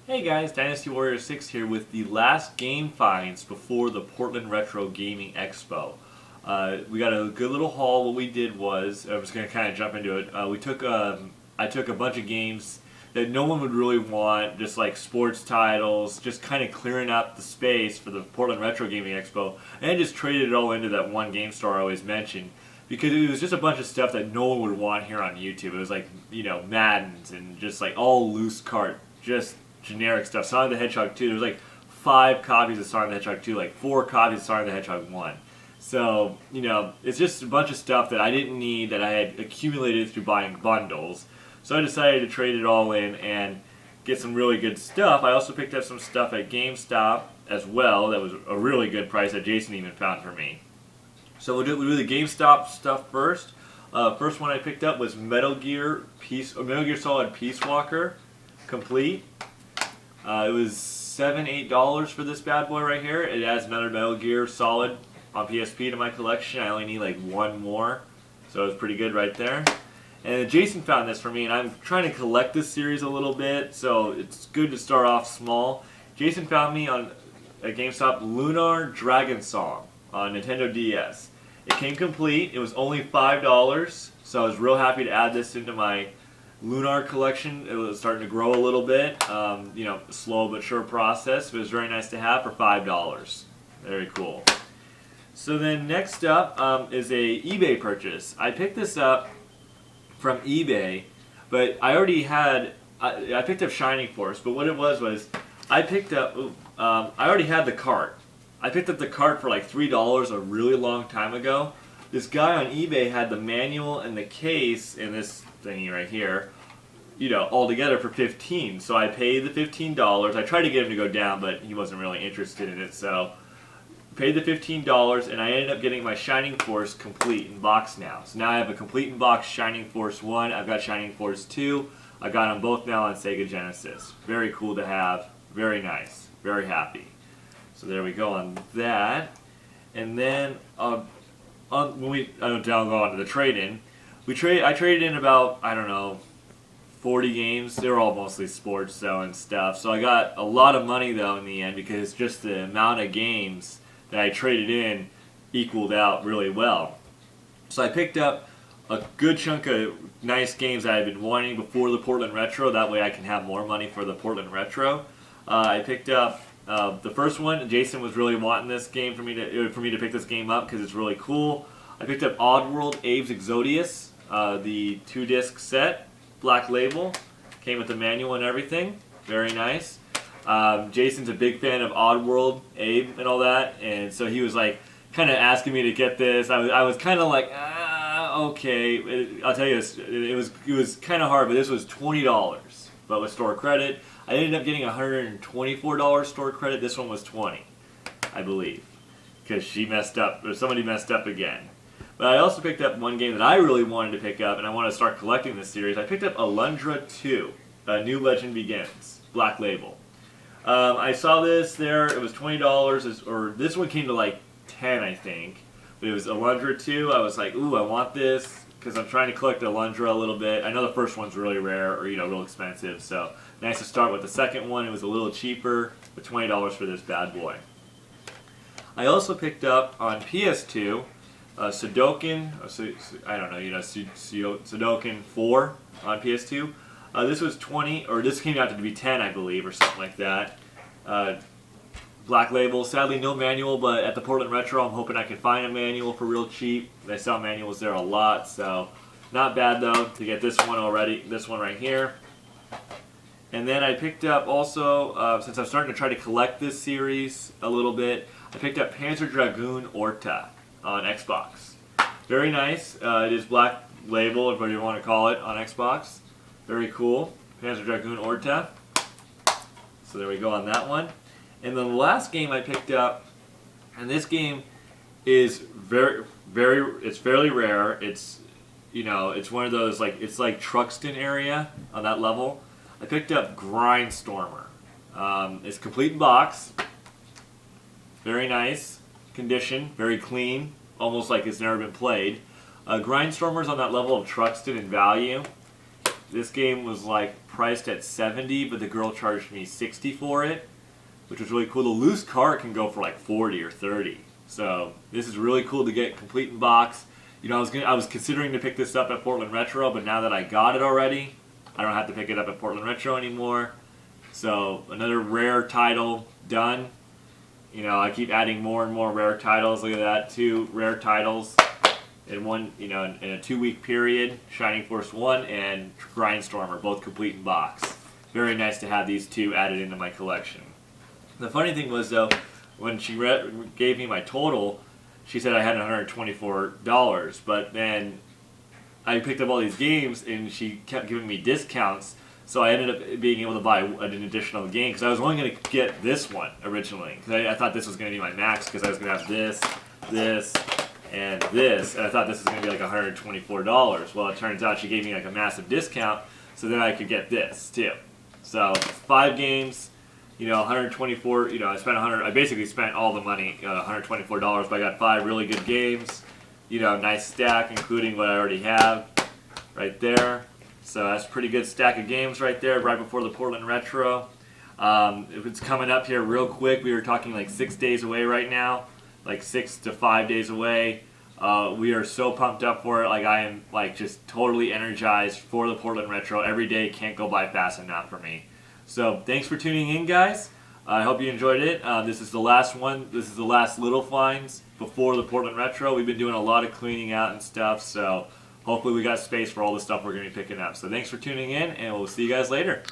Hey guys, Dynasty Warrior 6 here with the last game finds before the Portland Retro Gaming Expo. We got a good little haul. What we did was, I'm just going to kind of jump into it. I took a bunch of games that no one would really want, just like sports titles, just kind of clearing up the space for the Portland Retro Gaming Expo, and I just traded it all into that one game store I always mention. Because it was just a bunch of stuff that no one would want here on YouTube. It was like, Maddens and just like all loose cart, just generic stuff. Sonic the Hedgehog 2, there was like 5 copies of Sonic the Hedgehog 2, like 4 copies of Sonic the Hedgehog 1. So, it's just a bunch of stuff that I didn't need that I had accumulated through buying bundles. So I decided to trade it all in and get some really good stuff. I also picked up some stuff at GameStop as well that was a really good price that Jason even found for me. So we'll do the GameStop stuff first. First one I picked up was Metal Gear Solid Peace Walker Complete. It was $7-8 for this bad boy right here. It adds another Metal Gear Solid on PSP to my collection. I only need like one more, so it's pretty good right there. And Jason found this for me, and I'm trying to collect this series a little bit, so it's good to start off small. Jason found me on at GameStop Lunar Dragon Song on Nintendo DS. It came complete. It was only $5, so I was real happy to add this into my Lunar collection. It was starting to grow a little bit. Slow but sure process. It was very nice to have for $5. Very cool. So then next up is a eBay purchase. I picked this up from eBay, but I already had. I picked up Shining Force, but what it was I picked up. I already had the cart. I picked up the cart for like $3 a really long time ago. This guy on eBay had the manual and the case and this thingy right here, all together for $15. So I paid the $15. I tried to get him to go down, but he wasn't really interested in it. So paid the $15, and I ended up getting my Shining Force complete in box now. So now I have a complete in box Shining Force 1. I've got Shining Force 2. I got them both now on Sega Genesis. Very cool to have. Very nice. Very happy. So there we go on that. And then I'll go on to the trade-in. I traded in about, 40 games. They were all mostly sports though and stuff. So I got a lot of money though in the end because just the amount of games that I traded in equaled out really well. So I picked up a good chunk of nice games that I've been wanting before the Portland Retro. That way I can have more money for the Portland Retro. I picked up the first one. Jason was really wanting this game for me to pick this game up because it's really cool. I picked up Oddworld Abe's Exodius, the 2-disc set, black label, came with the manual and everything. Very nice. Jason's a big fan of Oddworld Abe and all that, and so he was like kind of asking me to get this. I was kind of like, okay. I'll tell you, it was kind of hard, but this was $20, but with store credit. I ended up getting $124 store credit. This one was $20, I believe, because she messed up, or somebody messed up again. But I also picked up one game that I really wanted to pick up, and I want to start collecting this series. I picked up Alundra 2, A New Legend Begins, black label. I saw this there. It was $20, or this one came to like 10, I think. But it was Alundra 2. I was like, ooh, I want this because I'm trying to collect Alundra a little bit. I know the first one's really rare or real expensive, so nice to start with the second one. It was a little cheaper, but $20 for this bad boy. I also picked up on PS2 Sudoku, Sudoku 4 on PS2. This was 20, or this came out to be 10, I believe, or something like that. Black label. Sadly, no manual, but at the Portland Retro, I'm hoping I can find a manual for real cheap. They sell manuals there a lot, so not bad though to get this one already. This one right here. And then I picked up also, since I'm starting to try to collect this series a little bit, I picked up Panzer Dragoon Orta on Xbox. Very nice. It is black label, or whatever you want to call it, on Xbox. Very cool. Panzer Dragoon Orta. So there we go on that one. And then the last game I picked up, and this game is it's fairly rare. It's, it's one of those, it's like Truxton area on that level. I picked up Grindstormer. It's complete in box. Very nice condition, very clean, almost like it's never been played. Grindstormer's on that level of Truxton in value. This game was like priced at $70, but the girl charged me $60 for it, which was really cool. The loose cart can go for like $40 or $30. So this is really cool to get complete in box. You know, I was considering to pick this up at Portland Retro, but now that I got it already, I don't have to pick it up at Portland Retro anymore. So another rare title done. You know, I keep adding more and more rare titles. Look at that, 2 rare titles in one, you know, in a 2-week period. Shining Force 1 and Grindstorm are both complete in box. Very nice to have these 2 added into my collection. The funny thing was though, when she gave me my total, she said I had $124, but then I picked up all these games and she kept giving me discounts, so I ended up being able to buy an additional game because I was only going to get this one originally. Because I thought this was going to be my max because I was going to have this, this, and this, and I thought this was going to be like $124. Well, it turns out she gave me like a massive discount, so then I could get this too. So 5 games. You know, 124. You know, I basically spent all the money, $124, but I got 5 really good games. You know, nice stack, including what I already have, right there. So that's a pretty good stack of games right there, right before the Portland Retro. If it's coming up here real quick, we were talking like 6 days away right now, like 6 to 5 days away. We are so pumped up for it. Like I am, like just totally energized for the Portland Retro. Every day can't go by fast enough for me. So thanks for tuning in, guys. I hope you enjoyed it. This is the last one. This is the last little finds before the Portland Retro. We've been doing a lot of cleaning out and stuff, so hopefully we got space for all the stuff we're going to be picking up. So thanks for tuning in, and we'll see you guys later.